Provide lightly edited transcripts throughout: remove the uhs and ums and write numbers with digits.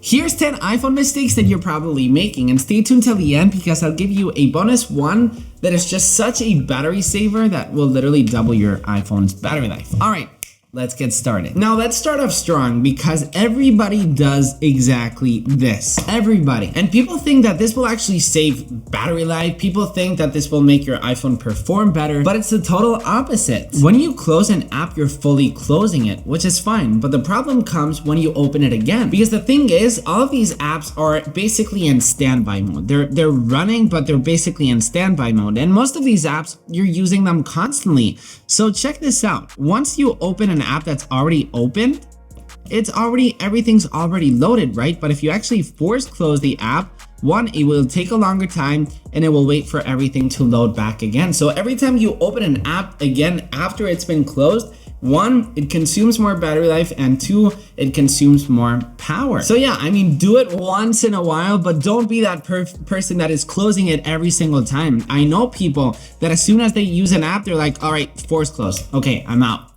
Here's 10 iPhone mistakes that you're probably making, and stay tuned till the end because I'll give you a bonus one that is just such a battery saver that will literally double your iPhone's battery life. All right, let's get started. Now let's start off strong because everybody does exactly this. Everybody. And people think that this will actually save battery life. People think that this will make your iPhone perform better, but it's the total opposite. When you close an app, you're fully closing it, which is fine. But the problem comes when you open it again. Because the thing is, all of these apps are basically in standby mode. They're running, but they're basically in standby mode. And most of these apps, you're using them constantly. So check this out. Once you open an app that's already opened, everything's already loaded, right? But if you actually force close the app, one, it will take a longer time and it will wait for everything to load back again. So every time you open an app again after it's been closed, one, it consumes more battery life, and two, it consumes more power. So yeah, I mean, do it once in a while, but don't be that person that is closing it every single time. I know people that as soon as they use an app, they're like, all right, force close. Okay, I'm out.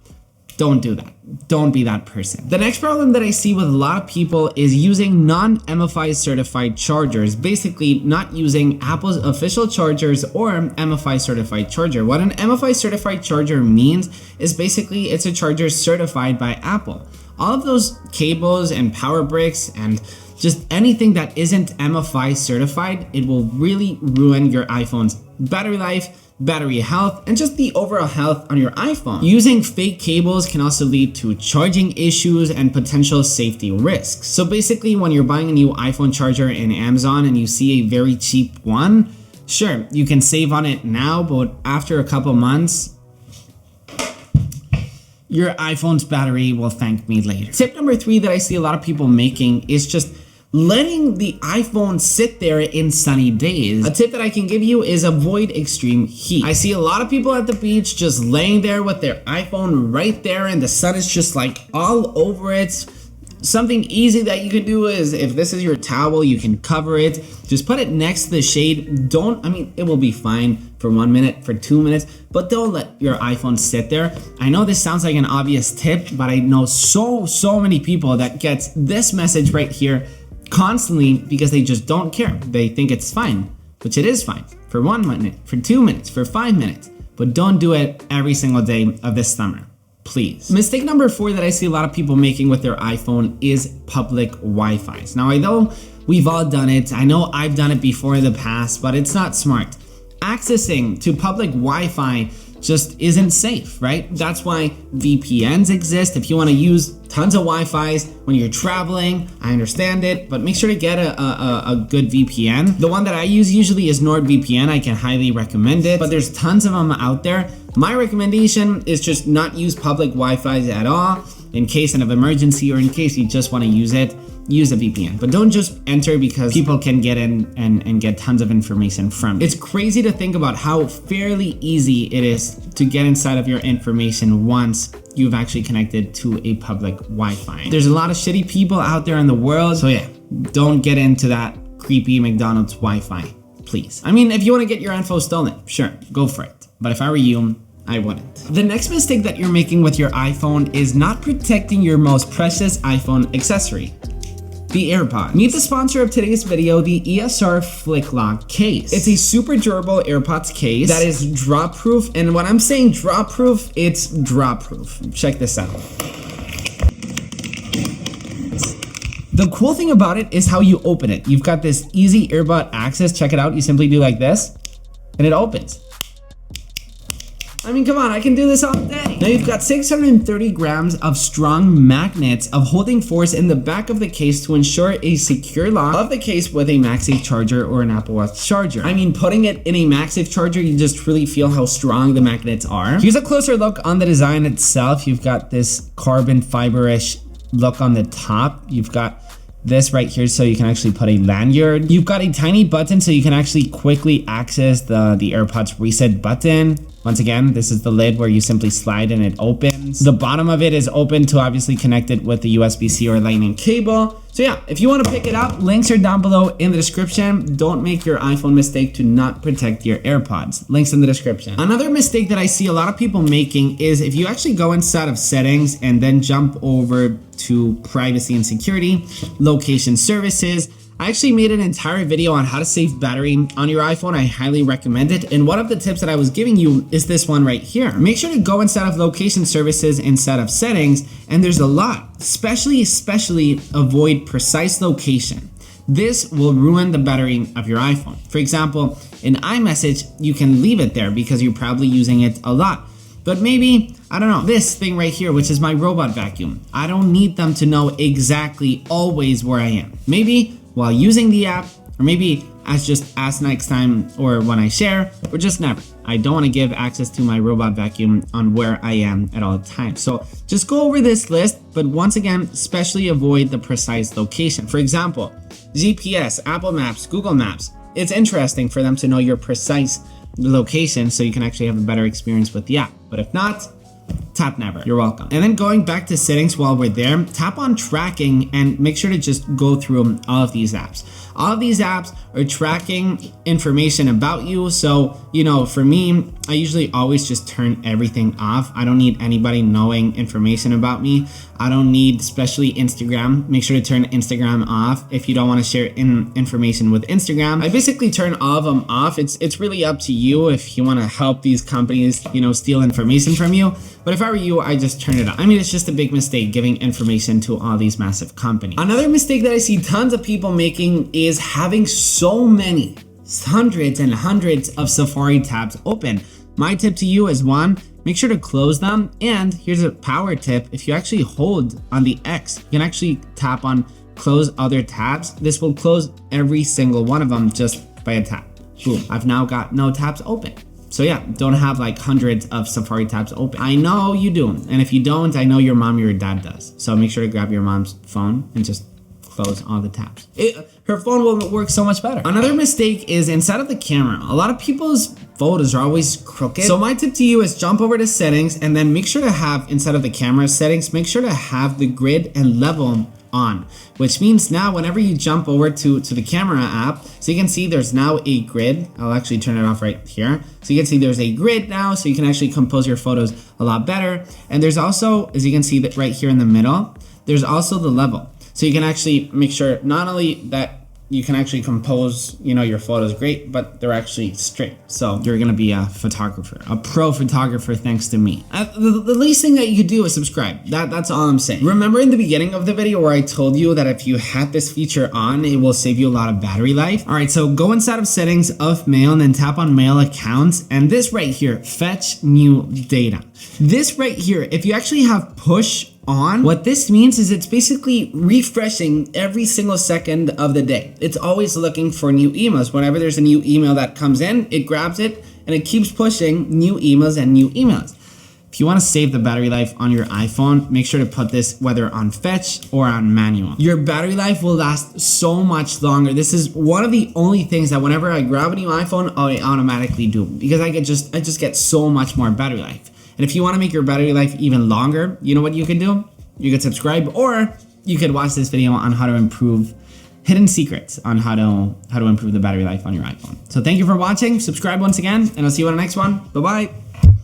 Don't do that. Don't be that person. The next problem that I see with a lot of people is using non-MFI certified chargers, basically not using Apple's official chargers or MFI certified charger. What an MFI certified charger means is basically it's a charger certified by Apple. All of those cables and power bricks and just anything that isn't MFI certified, it will really ruin your iPhone's battery life, battery health, and just the overall health on your iPhone. Using fake cables can also lead to charging issues and potential safety risks. So basically, when you're buying a new iPhone charger in Amazon and you see a very cheap one, sure, you can save on it now, but after a couple months, your iPhone's battery will thank me later. Tip number 3 that I see a lot of people making is just letting the iPhone sit there in sunny days. A tip that I can give you is avoid extreme heat. I see a lot of people at the beach just laying there with their iPhone right there and the sun is just like all over it. Something easy that you can do is, if this is your towel, you can cover it. Just put it next to the shade. It will be fine for 1 minute, for 2 minutes, but don't let your iPhone sit there. I know this sounds like an obvious tip, but I know so many people that gets this message right here constantly because they just don't care. They think it's fine, which it is fine for 1 minute, for 2 minutes, for 5 minutes, but don't do it every single day of this summer, please. Mistake number 4 that I see a lot of people making with their iPhone is public Wi-Fi's. Now, I know we've all done it. I know I've done it before in the past, but it's not smart. Accessing to public Wi-Fi just isn't safe, right? That's why VPNs exist. If you want to use tons of Wi-Fi's when you're traveling, I understand it, but make sure to get a good VPN. The one that I use usually is NordVPN. I can highly recommend it, but there's tons of them out there. My recommendation is just not use public Wi-Fi's at all. In case of emergency or in case you just want to use it, use a VPN, but don't just enter because people can get in and get tons of information from it. It's crazy to think about how fairly easy it is to get inside of your information once you've actually connected to a public Wi-Fi. There's a lot of shitty people out there in the world, so yeah, don't get into that creepy McDonald's Wi-Fi, please. I mean, if you want to get your info stolen, sure, go for it. But if I were you, I wouldn't. The next mistake that you're making with your iPhone is not protecting your most precious iPhone accessory, the AirPods. Meet the sponsor of today's video, the ESR Flick Lock case. It's a super durable AirPods case that is drop proof, and when I'm saying drop proof, it's drop proof. Check this out. The cool thing about it is how you open it. You've got this easy earbud access. Check it out. You simply do like this, and it opens. I mean, come on, I can do this all day. Now you've got 630 grams of strong magnets of holding force in the back of the case to ensure a secure lock of the case with a MagSafe charger or an Apple Watch charger. I mean, putting it in a MagSafe charger, you just really feel how strong the magnets are. Here's a closer look on the design itself. You've got this carbon fiber-ish look on the top. You've got this right here so you can actually put a lanyard. You've got a tiny button so you can actually quickly access the AirPods reset button. Once again, this is the lid where you simply slide and it opens. The bottom of it is open to obviously connect it with the USB-C or lightning cable. So yeah, if you want to pick it up, links are down below in the description. Don't make your iPhone mistake to not protect your AirPods. Links in the description. Another mistake that I see a lot of people making is if you actually go inside of settings and then jump over to privacy and security, location services. I actually made an entire video on how to save battery on your iPhone. I highly recommend it. And one of the tips that I was giving you is this one right here. Make sure to go inside of location services instead of settings. And there's a lot, especially avoid precise location. This will ruin the battery of your iPhone. For example, in iMessage, you can leave it there because you're probably using it a lot. But maybe, I don't know, this thing right here, which is my robot vacuum. I don't need them to know exactly always where I am. Maybe while using the app, or maybe as next time or when I share, or just never. I don't want to give access to my robot vacuum on where I am at all times. So just go over this list, but once again, especially avoid the precise location. For example, GPS, Apple Maps, Google Maps. It's interesting for them to know your precise location so you can actually have a better experience with the app. But if not, tap never. You're welcome. And then going back to settings while we're there, tap on tracking and make sure to just go through all of these apps. All of these apps are tracking information about you. So, you know, for me, I usually always just turn everything off. I don't need anybody knowing information about me. I don't need, especially Instagram. Make sure to turn Instagram off if you don't want to share information with Instagram. I basically turn all of them off. It's really up to you if you want to help these companies, you know, steal information from you. But if I were you, I just turn it off. I mean, it's just a big mistake giving information to all these massive companies. Another mistake that I see tons of people making is having so many, hundreds and hundreds of Safari tabs open. My tip to you is one, make sure to close them. And here's a power tip. If you actually hold on the X, you can actually tap on close other tabs. This will close every single one of them just by a tap. Boom, I've now got no tabs open. So yeah, don't have like hundreds of Safari tabs open. I know you do. And if you don't, I know your mom or your dad does. So make sure to grab your mom's phone and just close all the tabs. Her phone will work so much better. Another mistake is inside of the camera. A lot of people's photos are always crooked. So my tip to you is jump over to settings and then make sure to have inside of the camera settings, make sure to have the grid and level on, which means now whenever you jump over to the camera app, so you can see there's now a grid. I'll actually turn it off right here. So you can see there's a grid now, so you can actually compose your photos a lot better. And there's also, as you can see that right here in the middle, there's also the level. So you can actually make sure not only that you can actually compose, you know, your photos great, but they're actually straight. So you're gonna be a photographer, a pro photographer, thanks to me. The least thing that you could do is subscribe. That's all I'm saying. Remember in the beginning of the video where I told you that if you had this feature on, it will save you a lot of battery life? All right, so go inside of settings of mail and then tap on mail accounts. And this right here, fetch new data. This right here, if you actually have push on, what this means is it's basically refreshing every single second of the day. It's always looking for new emails. Whenever there's a new email that comes in, it grabs it and it keeps pushing new emails and new emails. If you want to save the battery life on your iPhone, make sure to put this whether on fetch or on manual. Your battery life will last so much longer. This is one of the only things that whenever I grab a new iPhone, I automatically do, because I just get so much more battery life. And if you want to make your battery life even longer, you know what you can do? You could subscribe, or you could watch this video on how to improve hidden secrets on how to improve the battery life on your iPhone. So thank you for watching. Subscribe once again, and I'll see you on the next one. Bye-bye.